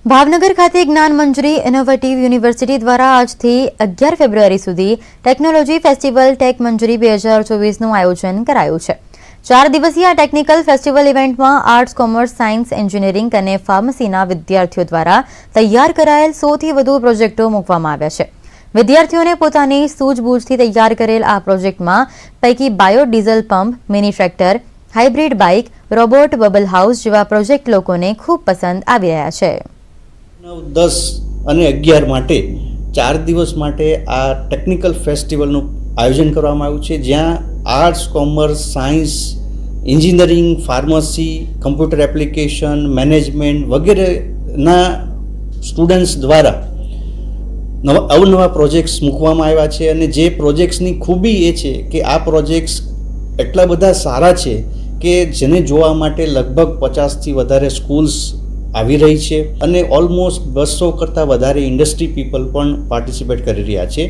ભાવનગર ખાતે જ્ઞાન મંજરી innovative university દ્વારા આજથી 11 ફેબ્રુઆરી સુધી ટેકનોલોજી ફેસ્ટિવલ ટેક મંજરી 2024નું આયોજન કરાયું છે। 4 દિવસીય ટેકનિકલ ફેસ્ટિવલ ઇવેન્ટમાં આર્ટ્સ, કોમર્સ, સાયન્સ, એન્જિનિયરિંગ અને ફાર્મસીના વિદ્યાર્થીઓ દ્વારા તૈયાર કરાયેલ 100થી વધુ પ્રોજેક્ટો મૂકવામાં આવ્યા છે। વિદ્યાર્થીઓને પોતાની સૂઝબૂઝથી તૈયાર કરેલ આ પ્રોજેક્ટમાં પૈકી biodiesel pump, mini tractor, hybrid bike, robot, bubble house જેવા પ્રોજેક્ટ લોકોને ખૂબ પસંદ આવી રહ્યા છે। 9, 10 અને 11 માટે 4 દિવસ માટે આ ટેકનિકલ ફેસ્ટિવલનું આયોજન કરવામાં આવ્યું છે, જ્યાં arts, commerce, science, engineering, pharmacy, computer application, management વગેરેના સ્ટુડન્ટ્સ દ્વારા અવનવા પ્રોજેક્ટ્સ મૂકવામાં આવ્યા છે। અને જે પ્રોજેક્ટ્સની ખૂબી એ છે કે આ પ્રોજેક્ટ્સ એટલા બધા સારા છે કે જેને જોવા માટે લગભગ 50થી વધારે સ્કૂલ્સ આવી રહી છે અને ઓલમોસ્ટ 200 કરતાં વધારે ઇન્ડસ્ટ્રી પીપલ પણ પાર્ટિસિપેટ કરી રહ્યા છે।